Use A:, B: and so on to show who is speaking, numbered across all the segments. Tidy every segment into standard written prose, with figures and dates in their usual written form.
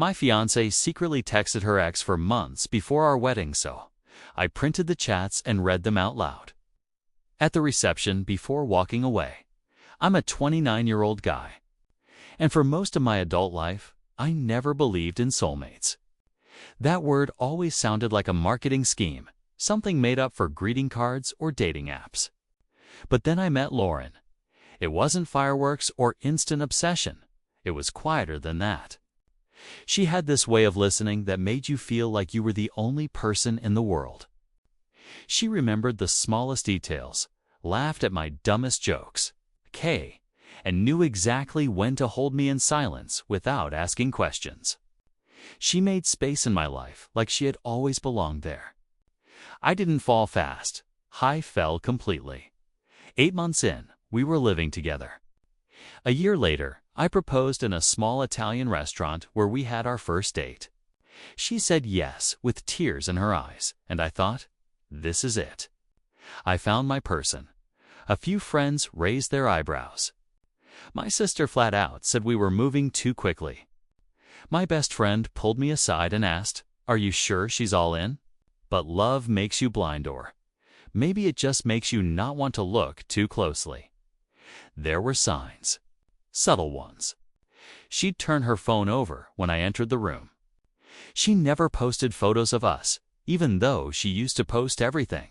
A: My fiancée secretly texted her ex for months before our wedding, so I printed the chats and read them out loud. At the reception before walking away, I'm a 29-year-old guy. And for most of my adult life, I never believed in soulmates. That word always sounded like a marketing scheme, something made up for greeting cards or dating apps. But then I met Lauren. It wasn't fireworks or instant obsession. It was quieter than that. She had this way of listening that made you feel like you were the only person in the world. She remembered the smallest details, laughed at my dumbest jokes, and knew exactly when to hold me in silence without asking questions. She made space in my life like she had always belonged there. I didn't fall fast. I fell completely. 8 months in, we were living together. A year later, I proposed in a small Italian restaurant where we had our first date. She said yes with tears in her eyes, and I thought, this is it. I found my person. A few friends raised their eyebrows. My sister flat out said we were moving too quickly. My best friend pulled me aside and asked, "Are you sure she's all in?" But love makes you blind, or maybe it just makes you not want to look too closely. There were signs. Subtle ones. She'd turn her phone over when I entered the room. She never posted photos of us, even though she used to post everything.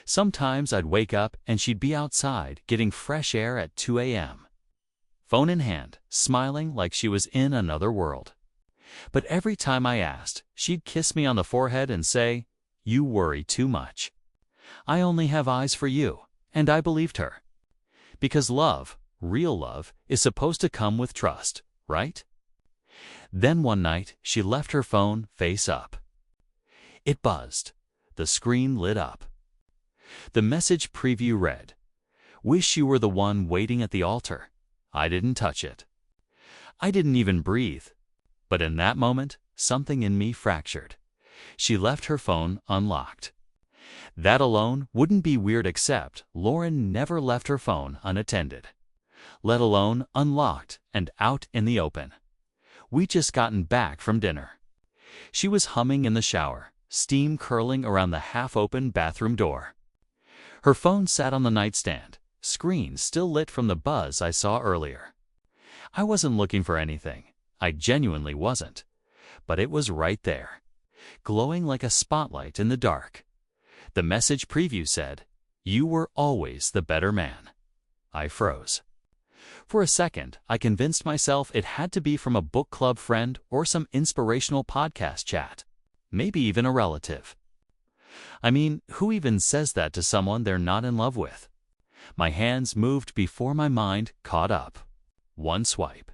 A: Sometimes I'd wake up and she'd be outside getting fresh air at 2 a.m. Phone in hand, smiling like she was in another world. But every time I asked, she'd kiss me on the forehead and say, "You worry too much. I only have eyes for you," and I believed her. Because love, real love, is supposed to come with trust, right? Then one night, she left her phone face up. It buzzed. The screen lit up. The message preview read, "Wish you were the one waiting at the altar." I didn't touch it. I didn't even breathe. But in that moment, something in me fractured. She left her phone unlocked. That alone wouldn't be weird, except Lauren never left her phone unattended, let alone unlocked and out in the open. We'd just gotten back from dinner. She was humming in the shower, steam curling around the half-open bathroom door. Her phone sat on the nightstand, screen still lit from the buzz I saw earlier. I wasn't looking for anything. I genuinely wasn't. But it was right there, glowing like a spotlight in the dark. The message preview said, "You were always the better man." I froze. For a second, I convinced myself it had to be from a book club friend or some inspirational podcast chat, maybe even a relative. I mean, who even says that to someone they're not in love with? My hands moved before my mind caught up. One swipe.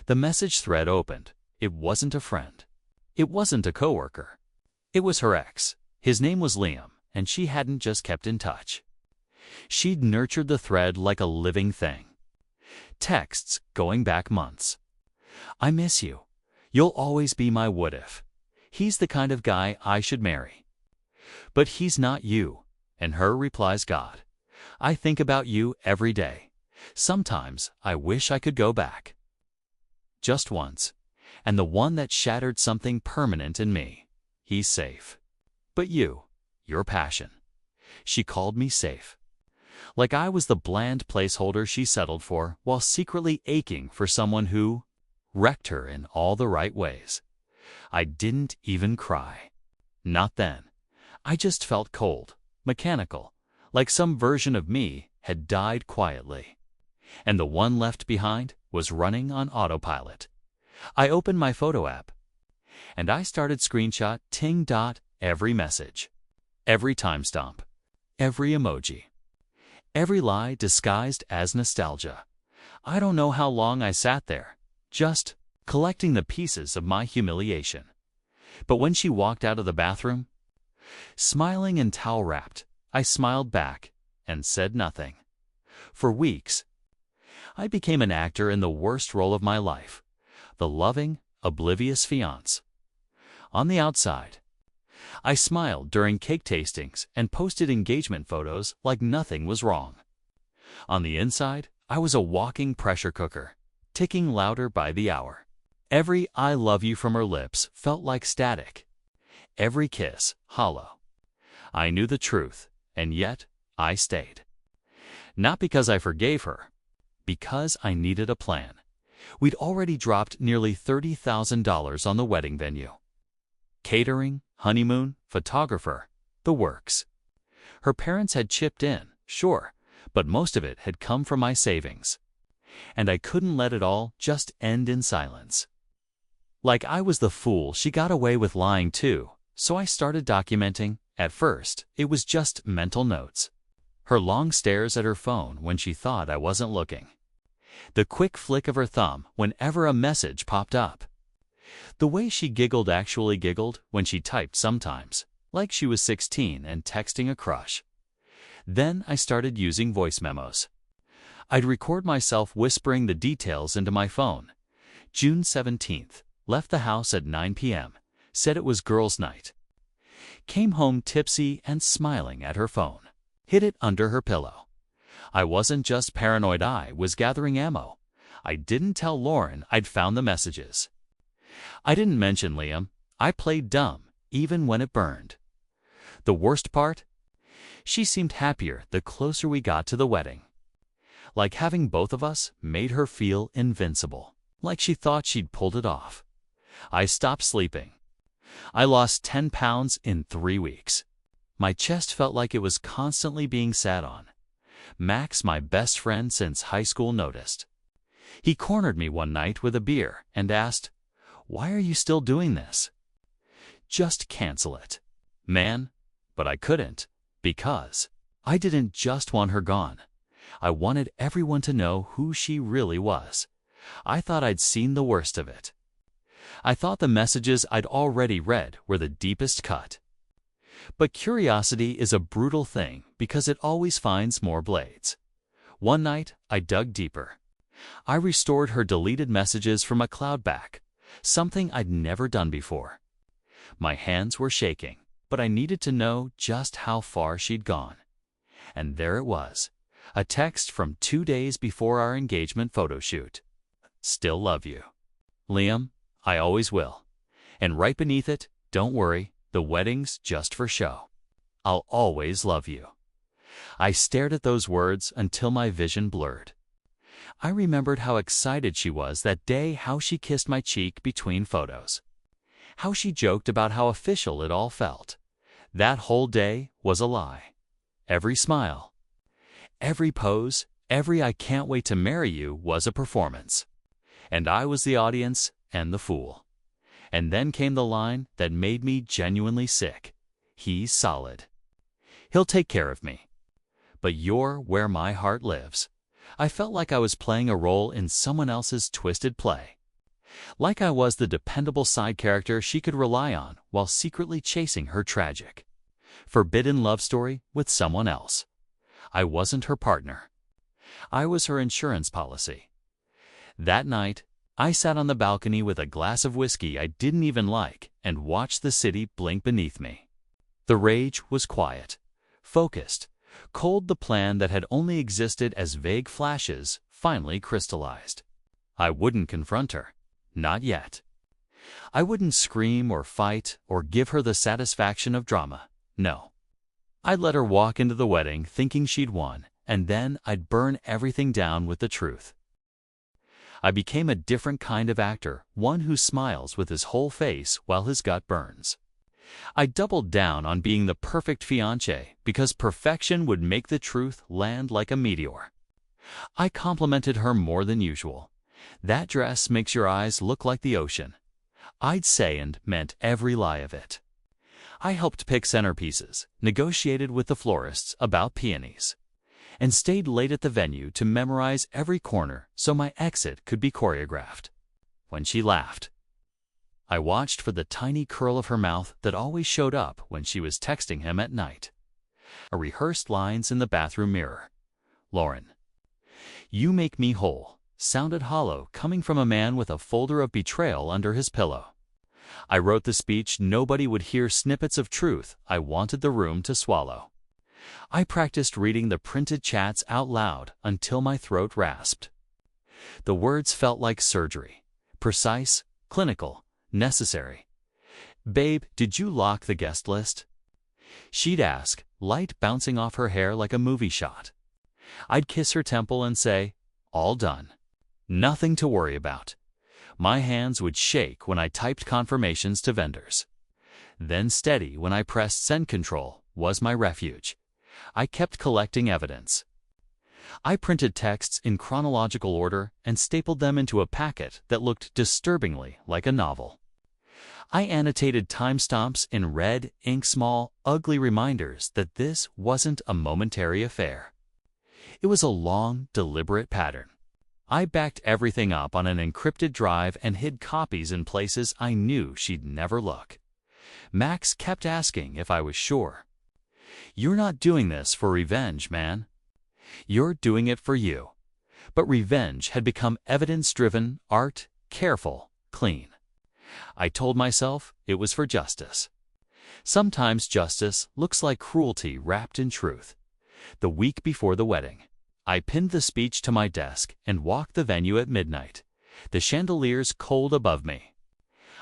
A: The message thread opened. It wasn't a friend. It wasn't a coworker. It was her ex. His name was Liam, and she hadn't just kept in touch. She'd nurtured the thread like a living thing. Texts going back months. "I miss you. You'll always be my what if. He's the kind of guy I should marry. But he's not you." And her replies, "God, I think about you every day. Sometimes I wish I could go back." Just once, and the one that shattered something permanent in me. He's safe. But you, your passion. She called me safe. Like I was the bland placeholder she settled for while secretly aching for someone who wrecked her in all the right ways. I didn't even cry. Not then. I just felt cold, mechanical, like some version of me had died quietly. And the one left behind was running on autopilot. I opened my photo app, and I started screenshotting every message, every timestamp, every emoji, every lie disguised as nostalgia. I don't know how long I sat there, just collecting the pieces of my humiliation. But when she walked out of the bathroom, smiling and towel-wrapped, I smiled back and said nothing. For weeks, I became an actor in the worst role of my life, the loving, oblivious fiancé. On the outside, I smiled during cake tastings and posted engagement photos like nothing was wrong. On the inside, I was a walking pressure cooker, ticking louder by the hour. Every "I love you" from her lips felt like static. Every kiss, hollow. I knew the truth, and yet I stayed. Not because I forgave her, because I needed a plan. We'd already dropped nearly $30,000 on the wedding venue. Catering, honeymoon, photographer, the works. Her parents had chipped in, sure, but most of it had come from my savings. And I couldn't let it all just end in silence. Like I was the fool she got away with lying to, so I started documenting. At first, it was just mental notes. Her long stares at her phone when she thought I wasn't looking. The quick flick of her thumb whenever a message popped up. The way she actually giggled when she typed sometimes, like she was 16 and texting a crush. Then I started using voice memos. I'd record myself whispering the details into my phone. June 17th, left the house at 9 p.m., said it was girls' night. Came home tipsy and smiling at her phone. Hid it under her pillow. I wasn't just paranoid, I was gathering ammo. I didn't tell Lauren I'd found the messages. I didn't mention Liam. I played dumb, even when it burned. The worst part? She seemed happier the closer we got to the wedding. Like having both of us made her feel invincible, like she thought she'd pulled it off. I stopped sleeping. I lost 10 pounds in 3 weeks. My chest felt like it was constantly being sat on. Max, my best friend since high school, noticed. He cornered me one night with a beer and asked, "Why are you still doing this?" Just cancel it. Man, but I couldn't, because I didn't just want her gone. I wanted everyone to know who she really was. I thought I'd seen the worst of it. I thought the messages I'd already read were the deepest cut. But curiosity is a brutal thing because it always finds more blades. One night, I dug deeper. I restored her deleted messages from a cloud back, something I'd never done before. My hands were shaking, but I needed to know just how far she'd gone. And there it was, a text from 2 days before our engagement photo shoot. "Still love you. Liam, I always will." And right beneath it, "Don't worry, the wedding's just for show. I'll always love you." I stared at those words until my vision blurred. I remembered how excited she was that day, how she kissed my cheek between photos, how she joked about how official it all felt. That whole day was a lie. Every smile, every pose, every "I can't wait to marry you" was a performance. And I was the audience and the fool. And then came the line that made me genuinely sick. "He's solid. He'll take care of me. But you're where my heart lives." I felt like I was playing a role in someone else's twisted play. Like I was the dependable side character she could rely on while secretly chasing her tragic, forbidden love story with someone else. I wasn't her partner. I was her insurance policy. That night, I sat on the balcony with a glass of whiskey I didn't even like and watched the city blink beneath me. The rage was quiet, focused, cold. The plan that had only existed as vague flashes finally crystallized. I wouldn't confront her. Not yet. I wouldn't scream or fight or give her the satisfaction of drama. No. I'd let her walk into the wedding thinking she'd won, and then I'd burn everything down with the truth. I became a different kind of actor, one who smiles with his whole face while his gut burns. I doubled down on being the perfect fiancé because perfection would make the truth land like a meteor. I complimented her more than usual. "That dress makes your eyes look like the ocean." I'd say and meant every lie of it. I helped pick centerpieces, negotiated with the florists about peonies, and stayed late at the venue to memorize every corner so my exit could be choreographed. When she laughed, I watched for the tiny curl of her mouth that always showed up when she was texting him at night. Rehearsed lines in the bathroom mirror. "Lauren, you make me whole," sounded hollow coming from a man with a folder of betrayal under his pillow. I wrote the speech nobody would hear, snippets of truth I wanted the room to swallow. I practiced reading the printed chats out loud until my throat rasped. The words felt like surgery, precise, clinical, necessary. "Babe, did you lock the guest list?" She'd ask, light bouncing off her hair like a movie shot. I'd kiss her temple and say, "All done. Nothing to worry about." My hands would shake when I typed confirmations to vendors. Then steady when I pressed send control was my refuge. I kept collecting evidence. I printed texts in chronological order and stapled them into a packet that looked disturbingly like a novel. I annotated timestamps in red ink, small, ugly reminders that this wasn't a momentary affair. It was a long, deliberate pattern. I backed everything up on an encrypted drive and hid copies in places I knew she'd never look. Max kept asking if I was sure. "You're not doing this for revenge, man. You're doing it for you." But revenge had become evidence-driven, art, careful, clean. I told myself it was for justice. Sometimes justice looks like cruelty wrapped in truth. The week before the wedding, I pinned the speech to my desk and walked the venue at midnight, the chandeliers cold above me.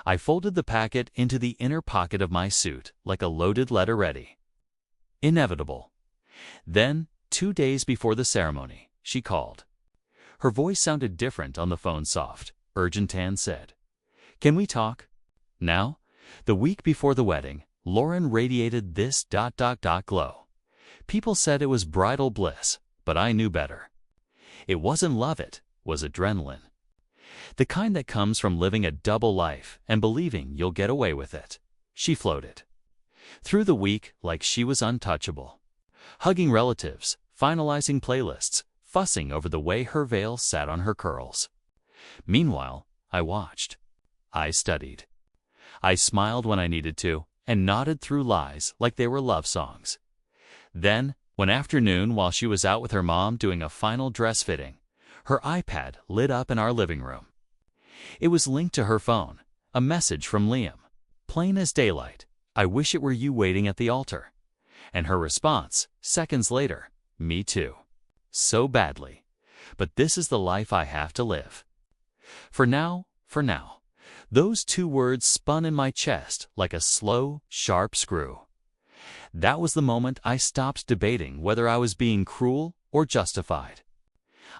A: I folded the packet into the inner pocket of my suit like a loaded letter ready. Inevitable. Then, 2 days before the ceremony, she called. Her voice sounded different on the phone, soft, urgent, and said, "Can we talk now?" The week before the wedding, Lauren radiated this ... glow. People said it was bridal bliss, but I knew better. It wasn't love, it was adrenaline. The kind that comes from living a double life and believing you'll get away with it. She floated through the week like she was untouchable, hugging relatives, finalizing playlists, fussing over the way her veil sat on her curls. Meanwhile, I watched. I studied. I smiled when I needed to and nodded through lies like they were love songs. Then, one afternoon while she was out with her mom doing a final dress fitting, her iPad lit up in our living room. It was linked to her phone, a message from Liam. Plain as daylight, "I wish it were you waiting at the altar." And her response, seconds later, "Me too. So badly. But this is the life I have to live." For now. Those 2 words spun in my chest like a slow, sharp screw. That was the moment I stopped debating whether I was being cruel or justified.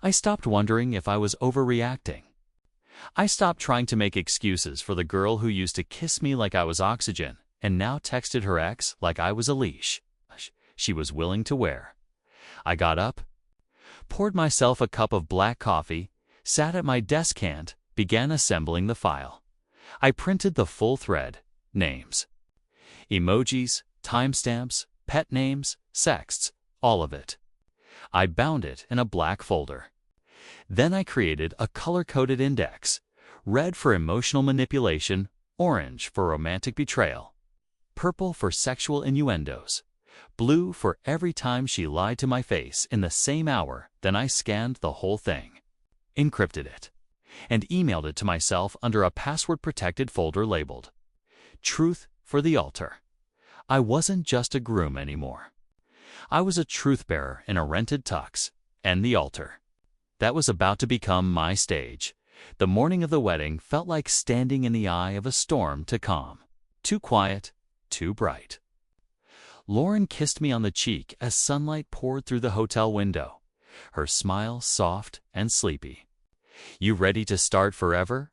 A: I stopped wondering if I was overreacting. I stopped trying to make excuses for the girl who used to kiss me like I was oxygen and now texted her ex like I was a leash she was willing to wear. I got up, poured myself a cup of black coffee, sat at my desk and began assembling the file. I printed the full thread, names, emojis, timestamps, pet names, sexts, all of it. I bound it in a black folder. Then I created a color-coded index, red for emotional manipulation, orange for romantic betrayal, purple for sexual innuendos, blue for every time she lied to my face in the same hour. Then I scanned the whole thing, encrypted it, and emailed it to myself under a password-protected folder labeled "Truth for the Altar." I wasn't just a groom anymore. I was a truth-bearer in a rented tux, and the altar. That was about to become my stage. The morning of the wedding felt like standing in the eye of a storm to calm. Too quiet, too bright. Lauren kissed me on the cheek as sunlight poured through the hotel window, her smile soft and sleepy. "You ready to start forever?"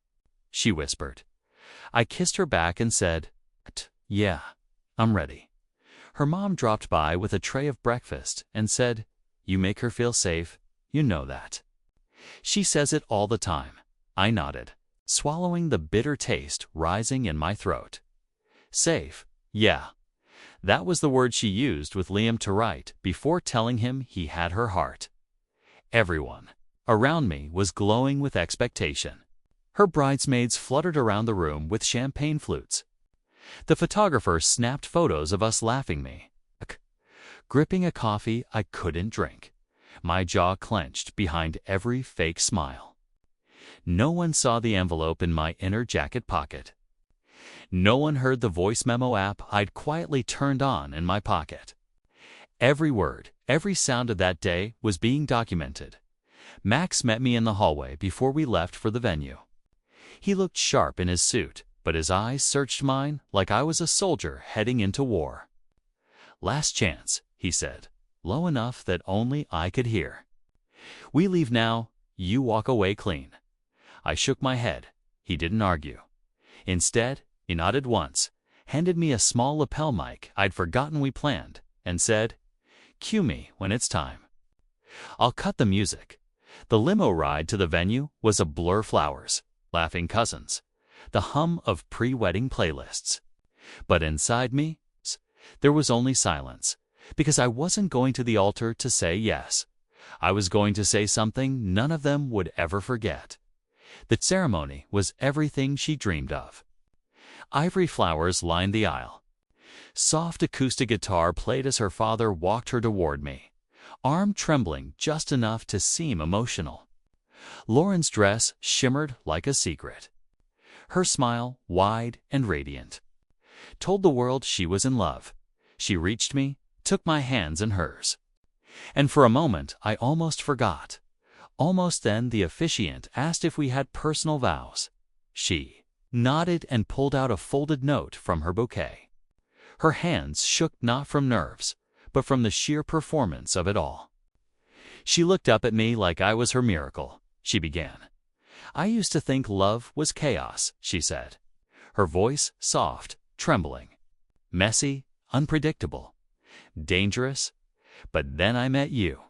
A: she whispered. I kissed her back and said, "Yeah, I'm ready." Her mom dropped by with a tray of breakfast and said, "You make her feel safe, you know that." "She says it all the time." I nodded, swallowing the bitter taste rising in my throat. Safe, yeah. That was the word she used with Liam to write before telling him he had her heart. Everyone around me was glowing with expectation. Her bridesmaids fluttered around the room with champagne flutes. The photographer snapped photos of us laughing me, gripping a coffee I couldn't drink, my jaw clenched behind every fake smile. No one saw the envelope in my inner jacket pocket. No one heard the voice memo app I'd quietly turned on in my pocket. Every word, every sound of that day was being documented. Max met me in the hallway before we left for the venue. He looked sharp in his suit, but his eyes searched mine like I was a soldier heading into war. "Last chance," he said, low enough that only I could hear. "We leave now, you walk away clean." I shook my head. He didn't argue. Instead, he nodded once, handed me a small lapel mic I'd forgotten we planned, and said, "Cue me when it's time." I'll cut the music. The limo ride to the venue was a blur of flowers, laughing cousins, the hum of pre-wedding playlists. But inside me, there was only silence, because I wasn't going to the altar to say yes. I was going to say something none of them would ever forget. The ceremony was everything she dreamed of. Ivory flowers lined the aisle. Soft acoustic guitar played as her father walked her toward me, arm trembling just enough to seem emotional. Lauren's dress shimmered like a secret. Her smile, wide and radiant, told the world she was in love. She reached me, took my hands in hers. And for a moment I almost forgot. Almost then the officiant asked if we had personal vows. She nodded and pulled out a folded note from her bouquet. Her hands shook not from nerves, but from the sheer performance of it all. She looked up at me like I was her miracle. She began. "I used to think love was chaos," she said, her voice soft, trembling. "Messy, unpredictable, dangerous. But then I met you.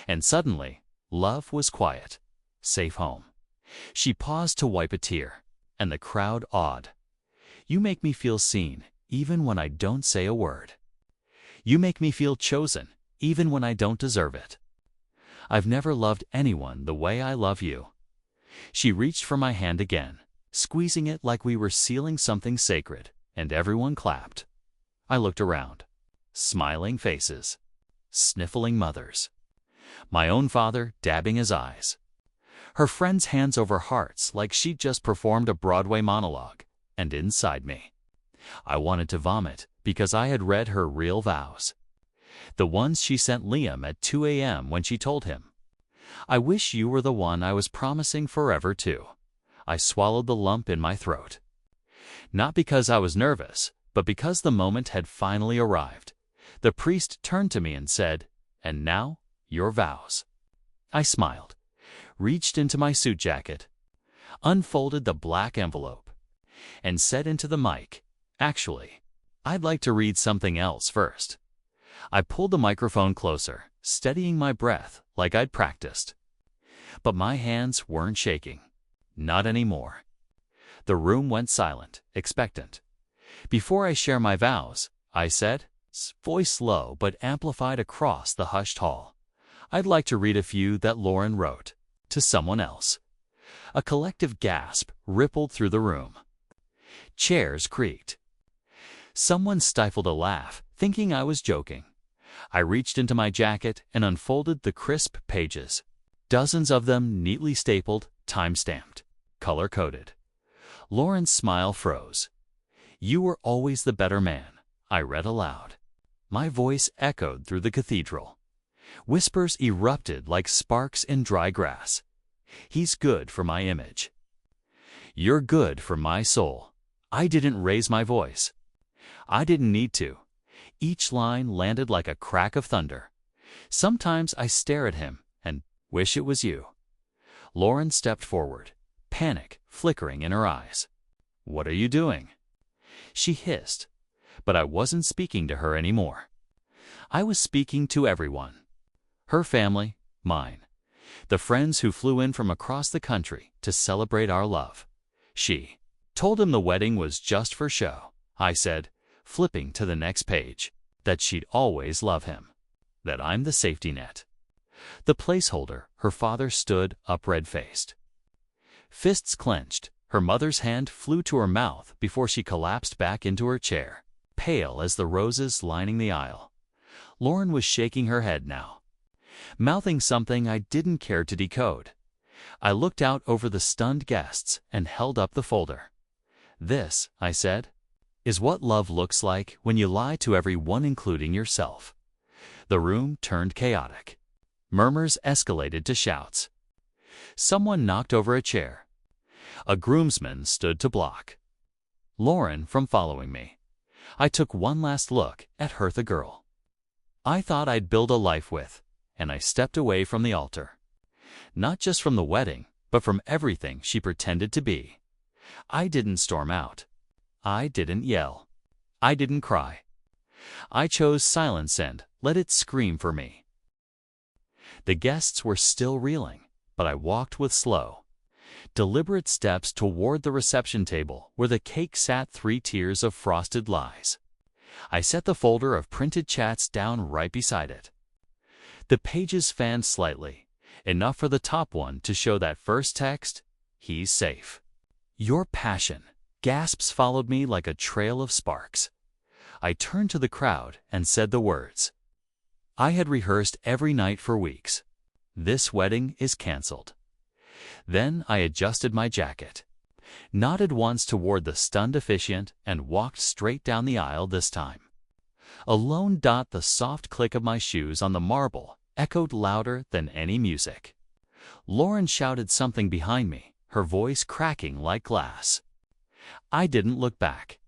A: And suddenly, love was quiet, safe home." She paused to wipe a tear, and the crowd awed. "You make me feel seen, even when I don't say a word. You make me feel chosen, even when I don't deserve it. I've never loved anyone the way I love you." She reached for my hand again, squeezing it like we were sealing something sacred, and everyone clapped. I looked around. Smiling faces. Sniffling mothers. My own father dabbing his eyes. Her friends' hands over hearts like she'd just performed a Broadway monologue, and inside me, I wanted to vomit because I had read her real vows. The ones she sent Liam at 2 a.m. when she told him, "I wish you were the one I was promising forever to." I swallowed the lump in my throat. Not because I was nervous, but because the moment had finally arrived. The priest turned to me and said, "And now, your vows." I smiled, reached into my suit jacket, unfolded the black envelope, and said into the mic, "Actually, I'd like to read something else first." I pulled the microphone closer, steadying my breath like I'd practiced. But my hands weren't shaking. Not anymore. The room went silent, expectant. "Before I share my vows," I said, voice low but amplified across the hushed hall, "I'd like to read a few that Lauren wrote to someone else." A collective gasp rippled through the room. Chairs creaked. Someone stifled a laugh, thinking I was joking. I reached into my jacket and unfolded the crisp pages, dozens of them neatly stapled, time-stamped, color-coded. Lauren's smile froze. "You were always the better man," I read aloud. My voice echoed through the cathedral. Whispers erupted like sparks in dry grass. "He's good for my image. You're good for my soul." I didn't raise my voice. I didn't need to. Each line landed like a crack of thunder. Sometimes I stare at him and wish it was you. Lauren stepped forward, panic flickering in her eyes. "What are you doing?" She hissed, but I wasn't speaking to her anymore. I was speaking to everyone. Her family, mine. The friends who flew in from across the country to celebrate our love. She told him the wedding was just for show, I said, flipping to the next page, that she'd always love him, that I'm the safety net. The placeholder, her father stood up red-faced. Fists clenched, her mother's hand flew to her mouth before she collapsed back into her chair, pale as the roses lining the aisle. Lauren was shaking her head now, mouthing something I didn't care to decode. I looked out over the stunned guests and held up the folder. "This," I said, "is what love looks like when you lie to everyone, including yourself." The room turned chaotic. Murmurs escalated to shouts. Someone knocked over a chair. A groomsman stood to block Lauren from following me. I took one last look at her, the girl I thought I'd build a life with, and I stepped away from the altar. Not just from the wedding, but from everything she pretended to be. I didn't storm out. I didn't yell. I didn't cry. I chose silence and let it scream for me. The guests were still reeling, but I walked with slow, deliberate steps toward the reception table where the cake sat 3 tiers of frosted lies. I set the folder of printed chats down right beside it. The pages fanned slightly, enough for the top one to show that first text, "He's safe." "Your passion." Gasps followed me like a trail of sparks. I turned to the crowd and said the words I had rehearsed every night for weeks. "This wedding is canceled." Then I adjusted my jacket, nodded once toward the stunned officiant, and walked straight down the aisle this time. Alone, the soft click of my shoes on the marble echoed louder than any music. Lauren shouted something behind me, her voice cracking like glass. I didn't look back.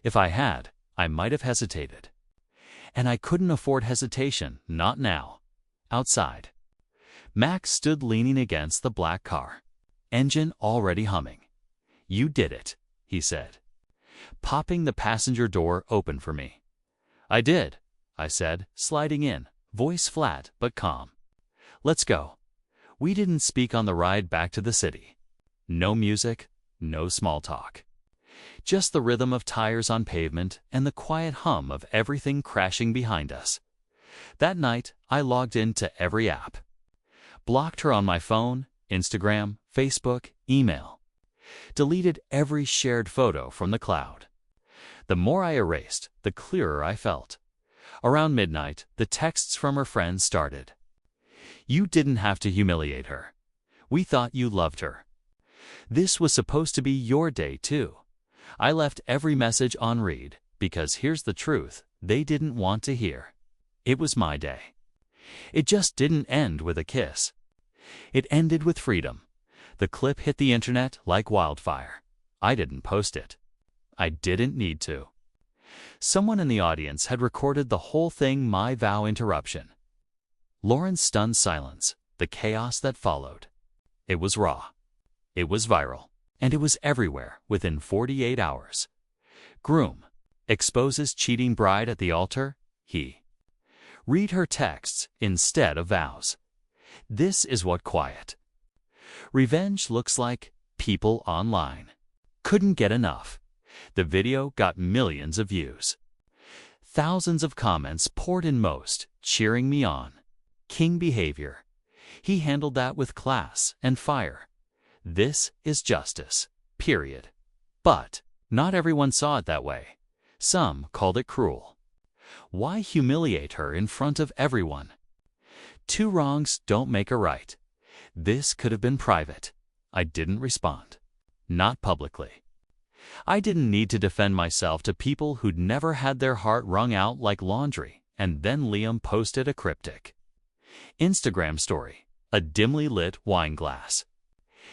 A: If I had, I might have hesitated. And I couldn't afford hesitation, not now. Outside, Max stood leaning against the black car, engine already humming. "You did it," he said, popping the passenger door open for me. "I did," I said, sliding in, voice flat but calm. "Let's go." We didn't speak on the ride back to the city. No music, no small talk. Just the rhythm of tires on pavement and the quiet hum of everything crashing behind us. That night, I logged into every app. Blocked her on my phone, Instagram, Facebook, email. Deleted every shared photo from the cloud. The more I erased, the clearer I felt. Around midnight, the texts from her friends started. "You didn't have to humiliate her. We thought you loved her. This was supposed to be your day, too." I left every message on read, because here's the truth they didn't want to hear. It was my day. It just didn't end with a kiss. It ended with freedom. The clip hit the internet like wildfire. I didn't post it. I didn't need to. Someone in the audience had recorded the whole thing. My vow interruption. Lauren's stunned silence, the chaos that followed. It was raw. It was viral. And it was everywhere within 48 hours. Groom exposes cheating bride at the altar. He. Read her texts instead of vows. This is what quiet revenge looks like. People online couldn't get enough. The video got millions of views. Thousands of comments poured in, most cheering me on. King behavior. He handled that with class and fire. This is justice, period. But not everyone saw it that way. Some called it cruel. Why humiliate her in front of everyone? 2 wrongs don't make a right. This could have been private. I didn't respond. Not publicly. I didn't need to defend myself to people who'd never had their heart wrung out like laundry. And then Liam posted a cryptic Instagram story, a dimly lit wine glass.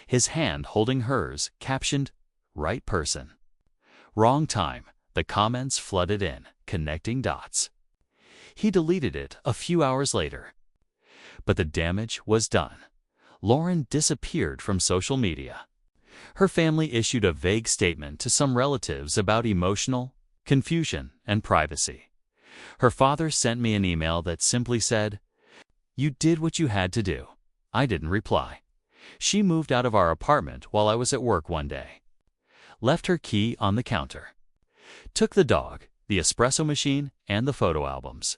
A: His hand holding hers, captioned, "Right person." Wrong time. The comments flooded in, connecting dots. He deleted it a few hours later. But the damage was done. Lauren disappeared from social media. Her family issued a vague statement to some relatives about emotional confusion and privacy. Her father sent me an email that simply said, "You did what you had to do." I didn't reply. She moved out of our apartment while I was at work one day. Left her key on the counter. Took the dog, the espresso machine, and the photo albums.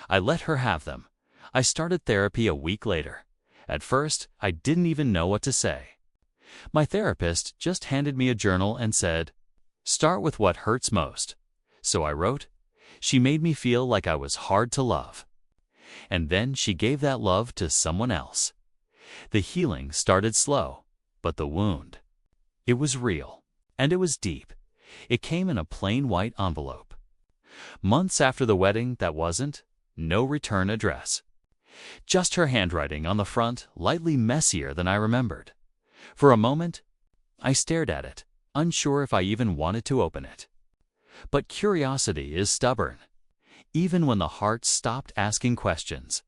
A: I let her have them. I started therapy a week later. At first, I didn't even know what to say. My therapist just handed me a journal and said, "Start with what hurts most." So I wrote. She made me feel like I was hard to love. And then she gave that love to someone else. The healing started slow, but the wound, it was real, and it was deep. It came in a plain white envelope. Months after the wedding, that wasn't. No return address. Just her handwriting on the front, lightly messier than I remembered. For a moment, I stared at it, unsure if I even wanted to open it. But curiosity is stubborn. Even when the heart stopped asking questions,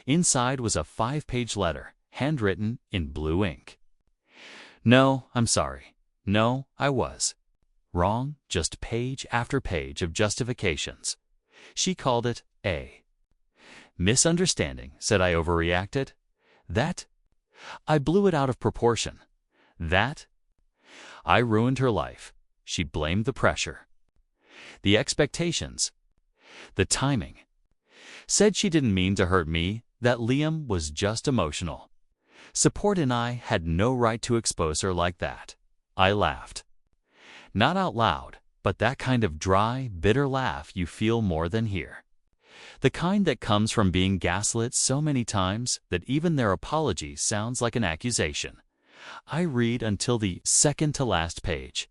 A: inside was a 5-page letter, handwritten in blue ink. No, I'm sorry. No, I was wrong, just page after page of justifications. She called it a misunderstanding, said I overreacted. That I blew it out of proportion. That I ruined her life. She blamed the pressure, the expectations, the timing. Said she didn't mean to hurt me, that Liam was just emotional. Support and I had no right to expose her like that. I laughed. Not out loud, but that kind of dry, bitter laugh you feel more than hear. The kind that comes from being gaslit so many times that even their apology sounds like an accusation. I read until the second-to-last page.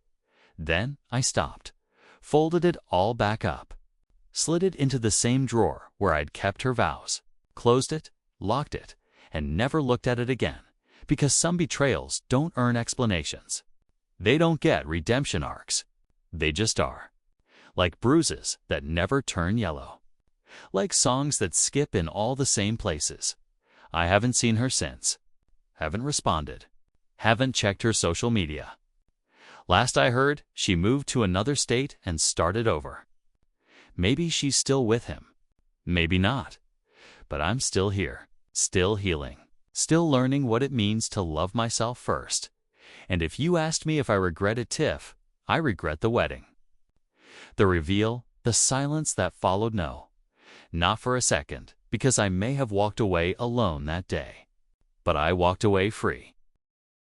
A: Then I stopped, folded it all back up, slid it into the same drawer where I'd kept her vows, closed it, locked it, and never looked at it again, because some betrayals don't earn explanations. They don't get redemption arcs. They just are. Like bruises that never turn yellow. Like songs that skip in all the same places. I haven't seen her since. Haven't responded. Haven't checked her social media. Last I heard, she moved to another state and started over. Maybe she's still with him. Maybe not. But I'm still here, still healing, still learning what it means to love myself first. And if you asked me if I regretted Tiff, I regret the wedding. The reveal, the silence that followed, no. Not for a second, because I may have walked away alone that day. But I walked away free.